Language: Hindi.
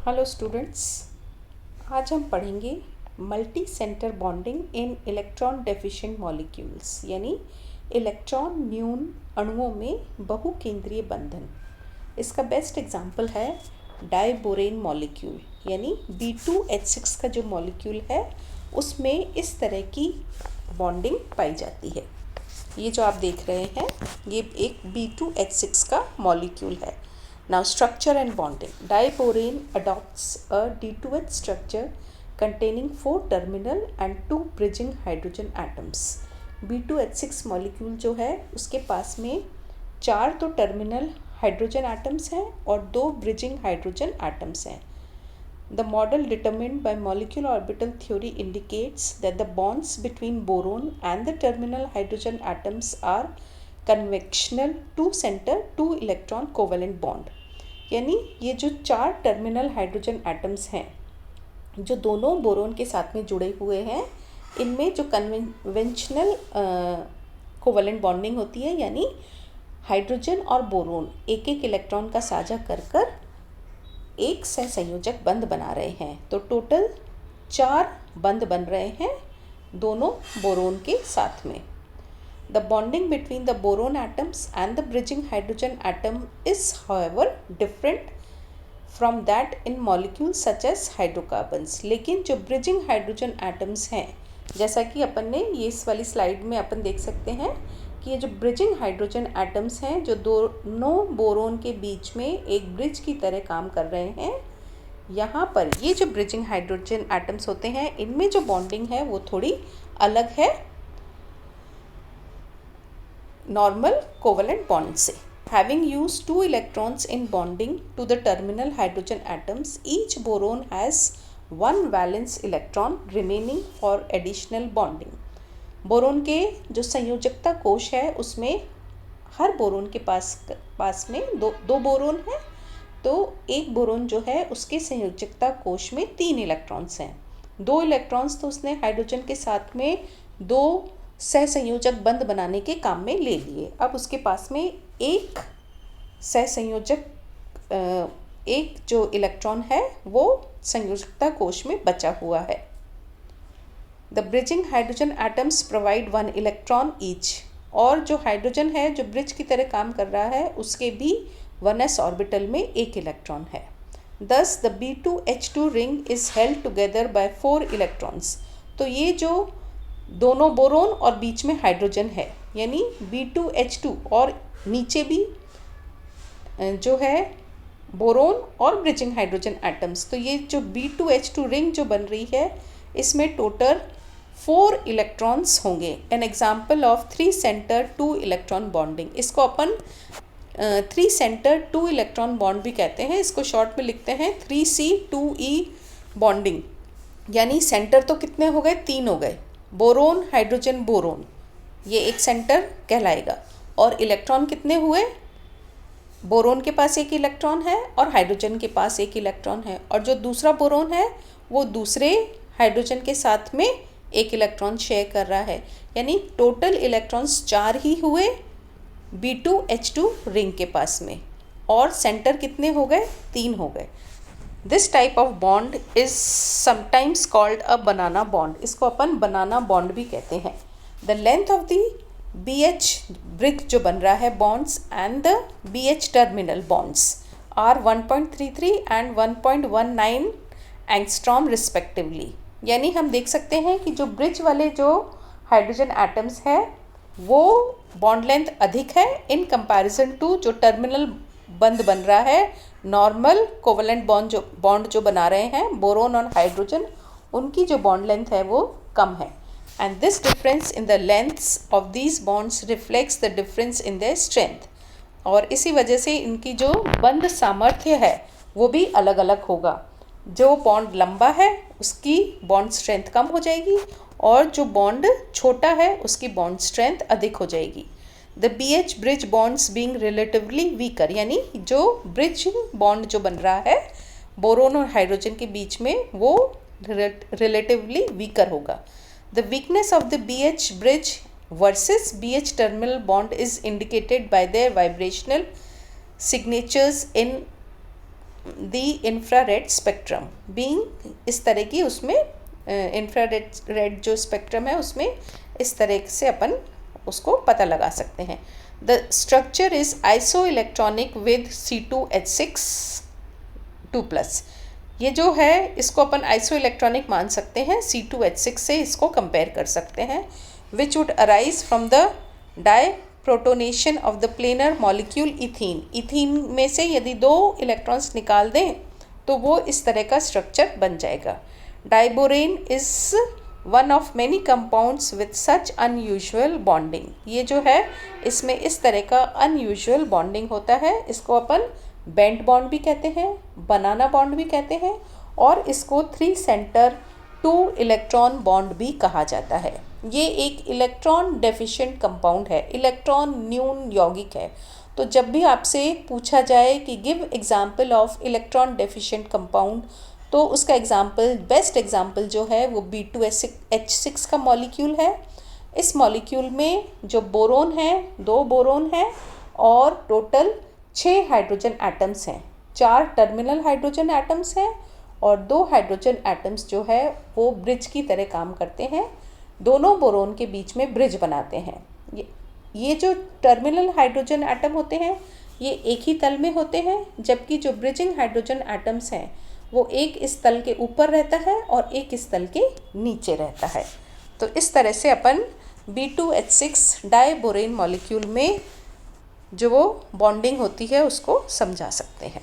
हेलो स्टूडेंट्स, आज हम पढ़ेंगे multi centre bonding in electron deficient molecules यानी इलेक्ट्रॉन न्यून अणुओं में बहुकेंद्रीय बंधन। इसका बेस्ट एग्जांपल है डाइबोरेन मॉलिक्यूल यानी B2H6 का जो मॉलिक्यूल है उसमें इस तरह की बॉन्डिंग पाई जाती है। ये जो आप देख रहे हैं ये एक B2H6 का मॉलिक्यूल है। Now structure and bonding. Diborane adopts a D2H structure containing 4 terminal and 2 bridging hydrogen atoms. B2H6 molecule जो है उसके पास में 4 तो टर्मिनल हाइड्रोजन एटम्स हैं और 2 ब्रिजिंग हाइड्रोजन एटम्स हैं. The model determined by molecular orbital theory indicates that the bonds between boron and the terminal hydrogen atoms are conventional 2 center 2 electron covalent bond. यानी ये जो 4 टर्मिनल हाइड्रोजन एटम्स हैं जो दोनों बोरोन के साथ में जुड़े हुए हैं, इनमें जो कन्वेंशनल कोवलेंट बॉन्डिंग होती है यानी हाइड्रोजन और बोरोन एक एक इलेक्ट्रॉन का साझा कर एक सहसंयोजक बंध बना रहे हैं. तो टोटल 4 बंध बन रहे हैं दोनों बोरोन के साथ में. The bonding between the boron atoms and the bridging hydrogen atom is, however, different from that in molecules such as hydrocarbons. लेकिन जो bridging hydrogen atoms हैं, जैसा कि अपन ने ये इस वाली स्लाइड में अपन देख सकते हैं कि ये जो bridging hydrogen atoms हैं जो दोनों बोरोन के बीच में एक ब्रिज की तरह काम कर रहे हैं, यहाँ पर ये जो bridging hydrogen atoms होते हैं इनमें जो bonding है वो थोड़ी अलग है normal covalent bond से. Having used 2 electrons in bonding to the terminal hydrogen atoms, each boron has 1 valence electron remaining for additional bonding. Boron के जो संयोजकता कोश है उसमें हर बोरोन के पास में दो बोरोन है, तो एक बोरोन जो है उसके संयोजकता कोश में 3 इलेक्ट्रॉन्स हैं. 2 इलेक्ट्रॉन्स तो उसने हाइड्रोजन के साथ में 2 सहसंयोजक बंध बनाने के काम में ले लिए. अब उसके पास में एक सहसंयोजक एक जो इलेक्ट्रॉन है वो संयोजकता कोश में बचा हुआ है. The bridging hydrogen atoms provide 1 electron each. और जो हाइड्रोजन है जो ब्रिज की तरह काम कर रहा है उसके भी 1s ऑर्बिटल में एक इलेक्ट्रॉन है. Thus the B2H2 ring is held together by 4 electrons. तो ये जो दोनों बोरोन और बीच में हाइड्रोजन है यानी B2H2 और नीचे भी जो है बोरोन और ब्रिजिंग हाइड्रोजन एटम्स. तो ये जो B2H2 रिंग जो बन रही है इसमें टोटल 4 इलेक्ट्रॉन्स होंगे. An example of 3 centre 2 electron bonding. इसको अपन 3 सेंटर 2 इलेक्ट्रॉन बॉन्ड भी कहते हैं. इसको शॉर्ट में लिखते हैं 3C2E बॉन्डिंग. यानी सेंटर तो कितने हो गए, 3 हो गए. बोरोन हाइड्रोजन बोरोन ये एक सेंटर कहलाएगा. और इलेक्ट्रॉन कितने हुए, बोरोन के पास एक इलेक्ट्रॉन है और हाइड्रोजन के पास एक इलेक्ट्रॉन है, और जो दूसरा बोरोन है वो दूसरे हाइड्रोजन के साथ में एक इलेक्ट्रॉन शेयर कर रहा है. यानी टोटल इलेक्ट्रॉन्स 4 ही हुए B2H2 रिंग के पास में, और सेंटर कितने हो गए, 3 हो गए. This type of bond is sometimes called a banana bond. इसको अपन बनाना बॉन्ड भी कहते हैं. The length of the BH bridge जो बन रहा है bonds and the BH terminal bonds are 1.33 and 1.19 angstrom respectively. यानी हम देख सकते हैं कि जो ब्रिज वाले जो हाइड्रोजन एटम्स है वो बॉन्ड लेंथ अधिक है इन कंपैरिजन टू जो टर्मिनल बंध बन रहा है नॉर्मल कोवलेंट बॉन्ड जो बना रहे हैं बोरोन और हाइड्रोजन, उनकी जो बॉन्ड लेंथ है वो कम है. And this difference in the lengths of these bonds reflects the difference in their strength. और इसी वजह से इनकी जो बंध सामर्थ्य है वो भी अलग अलग होगा. जो बॉन्ड लंबा है उसकी बॉन्ड स्ट्रेंथ कम हो जाएगी और जो बॉन्ड छोटा है उसकी बॉन्ड स्ट्रेंथ अधिक हो जाएगी. The BH bridge bonds being relatively weaker. यानी जो ब्रिज बॉन्ड जो बन रहा है बोरोन और हाइड्रोजन के बीच में वो रिलेटिवली वीकर होगा. The weakness of the BH bridge versus BH terminal bond is indicated by there vibrational signatures in the infrared spectrum being, इस तरह की उसमें इंफ्रारेड जो स्पेक्ट्रम है उसमें इस तरह से अपन उसको पता लगा सकते हैं। The structure is iso electronic with C2H6 2+। ये जो है इसको अपन आइसो इलेक्ट्रॉनिक मान सकते हैं, C2H6 से इसको कंपेयर कर सकते हैं। Which would arise from the diprotonation of the planar molecule ethene. Ethene में से यदि 2 इलेक्ट्रॉन्स निकाल दें तो वो इस तरह का स्ट्रक्चर बन जाएगा। Diborane is one of many compounds with such unusual bonding. ये जो है इसमें इस तरह का अनयूजुअल बॉन्डिंग होता है। इसको अपन बेंट बॉन्ड भी कहते हैं, बनाना बॉन्ड भी कहते हैं, और इसको 3 सेंटर 2 इलेक्ट्रॉन बॉन्ड भी कहा जाता है। ये एक इलेक्ट्रॉन डेफिशिएंट कंपाउंड है, इलेक्ट्रॉन न्यून यौगिक है। तो जब भी आपसे पूछा जाए कि give example of electron deficient compound, तो उसका एग्जाम्पल, बेस्ट एग्जाम्पल जो है वो B2H6 का मॉलिक्यूल है। इस मॉलिक्यूल में जो बोरोन है, 2 बोरोन हैं और टोटल 6 हाइड्रोजन एटम्स हैं। 4 टर्मिनल हाइड्रोजन एटम्स हैं और 2 हाइड्रोजन एटम्स जो है वो ब्रिज की तरह काम करते हैं, दोनों बोरोन के बीच में ब्रिज बनाते हैं। ये जो टर्मिनल हाइड्रोजन एटम होते हैं ये एक ही तल में होते हैं, जबकि जो ब्रिजिंग हाइड्रोजन एटम्स हैं वो एक इस तल के ऊपर रहता है और एक इस तल के नीचे रहता है। तो इस तरह से अपन B2H6 डाइबोरेन मॉलिक्यूल में जो वो बॉन्डिंग होती है उसको समझा सकते हैं।